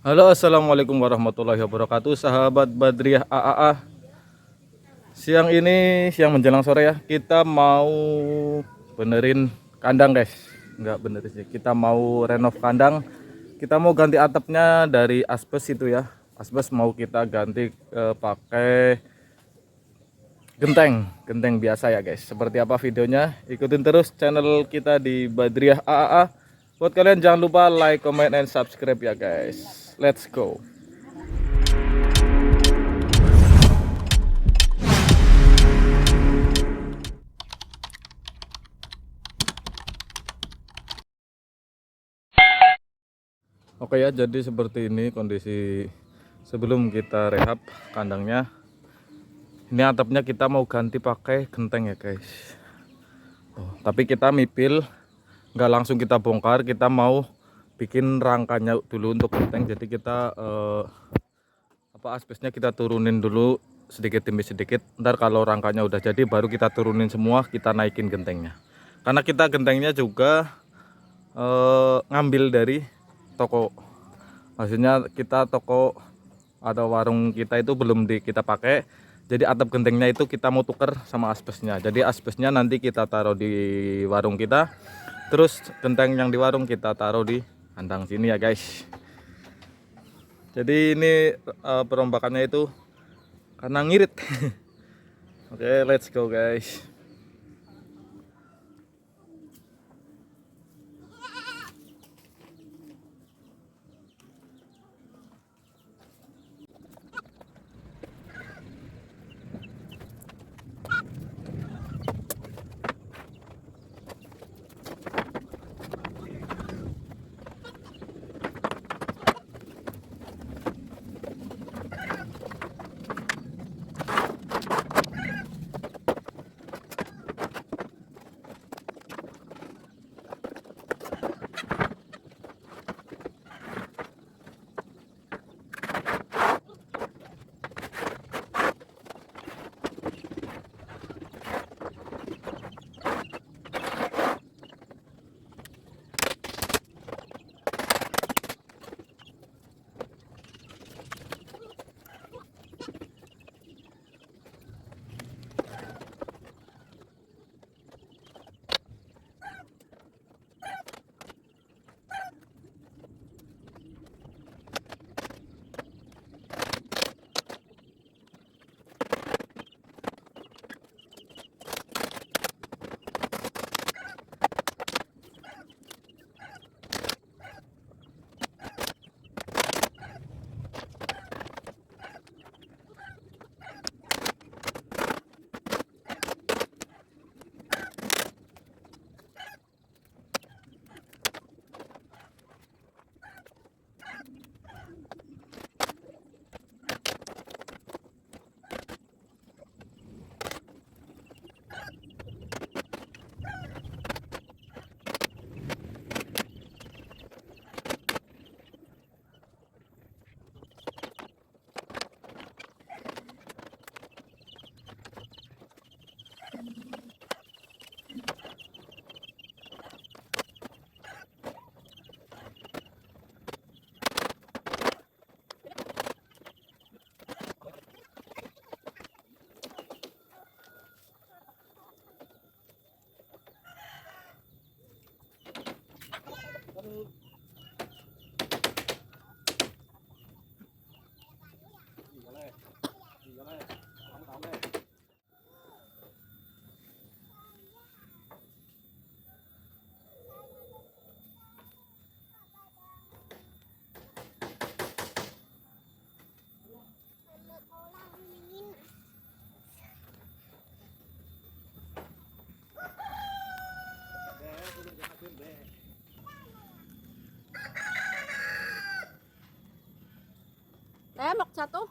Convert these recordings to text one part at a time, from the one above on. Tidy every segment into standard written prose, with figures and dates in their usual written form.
Halo, assalamualaikum warahmatullahi wabarakatuh, sahabat Badriyah AAA. Siang ini, siang menjelang sore ya, kita mau benerin kandang guys. Enggak benerin sih, kita mau renov kandang. Kita mau ganti atapnya dari asbes itu ya. Asbes mau kita ganti pakai genteng biasa ya guys. Seperti apa videonya? Ikutin terus channel kita di Badriyah AAA. Buat kalian jangan lupa like, comment, and subscribe ya guys. Let's go. Oke ya, jadi seperti ini kondisi sebelum kita rehab kandangnya. Ini atapnya kita mau ganti pakai genteng ya guys. Tapi kita mipil, nggak langsung kita bongkar, kita mau bikin rangkanya dulu untuk genteng. Jadi kita asbesnya kita turunin dulu sedikit demi sedikit. Ntar kalau rangkanya udah jadi baru kita turunin semua, kita naikin gentengnya. Karena kita gentengnya juga ngambil dari toko. Maksudnya kita toko atau warung kita itu belum kita pakai, jadi atap gentengnya itu kita mau tuker sama asbesnya. Jadi asbesnya nanti kita taruh di warung kita, terus genteng yang di warung kita taruh di kandang sini ya guys. Jadi ini perombakannya itu karena ngirit. Oke, let's go guys. Tembok satu.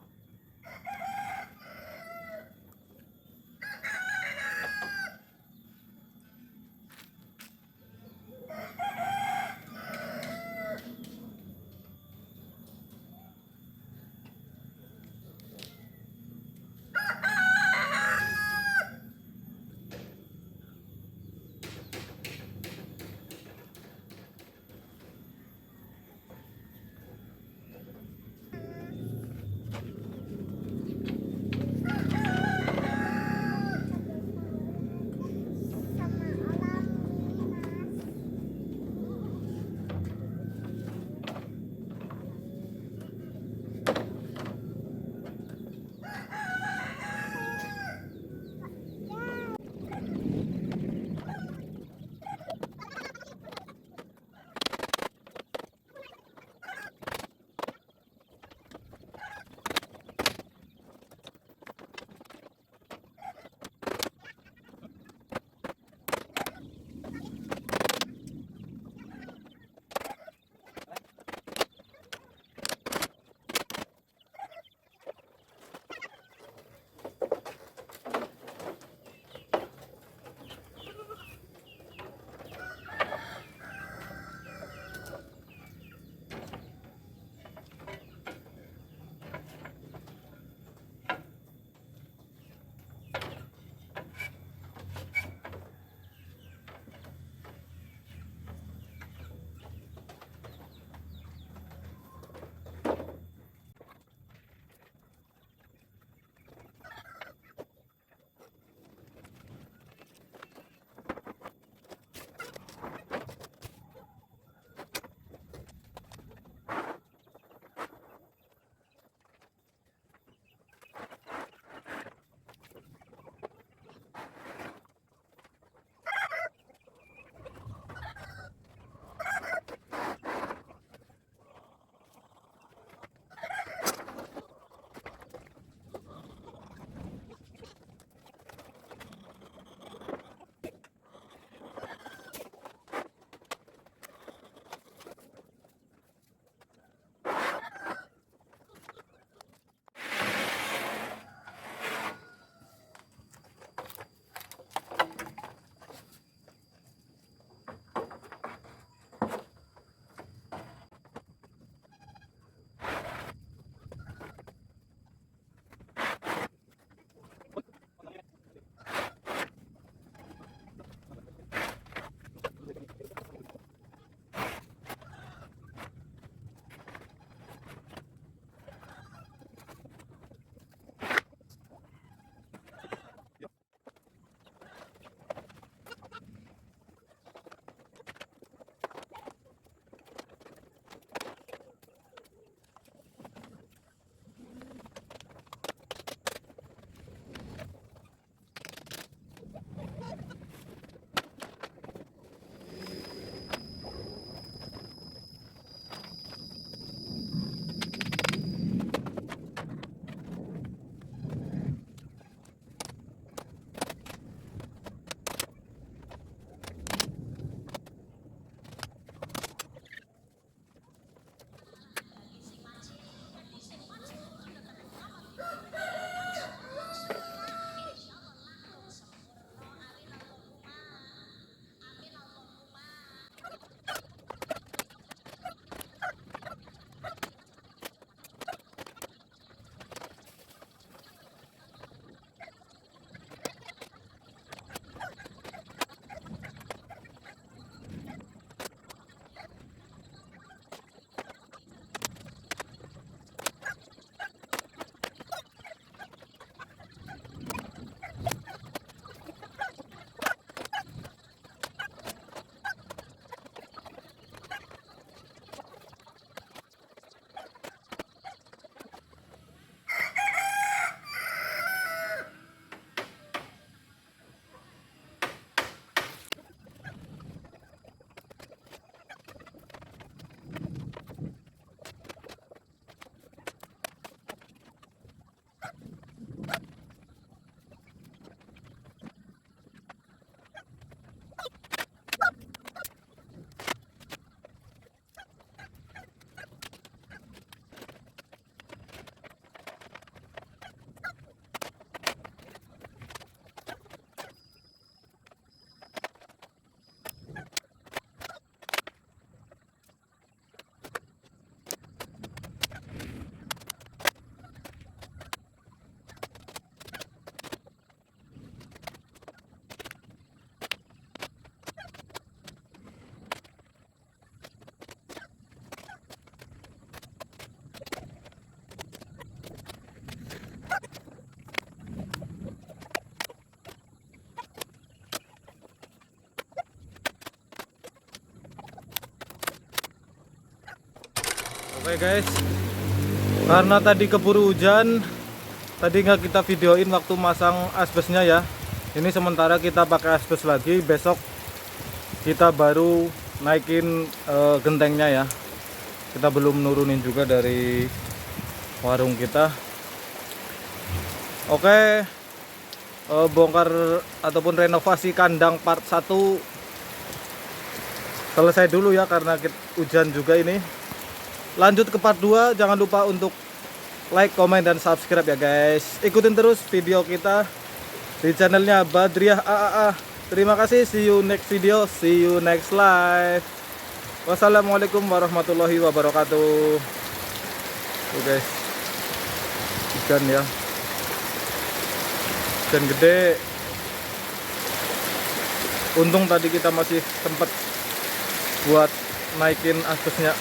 Oke guys, karena tadi keburu hujan, tadi nggak kita videoin waktu masang asbesnya ya. Ini sementara kita pakai asbes lagi, besok kita baru naikin gentengnya ya. Kita belum nurunin juga dari warung kita. Oke, bongkar ataupun renovasi kandang part 1 selesai dulu ya, karena hujan juga ini. Lanjut ke part 2, jangan lupa untuk like, komen, dan subscribe ya guys. Ikutin terus video kita di channelnya Badriyah AAA. Terima kasih, see you next video, see you next live. Wassalamualaikum warahmatullahi wabarakatuh. Tuh guys, hujan ya, hujan gede. Untung tadi kita masih sempat buat naikin asbesnya.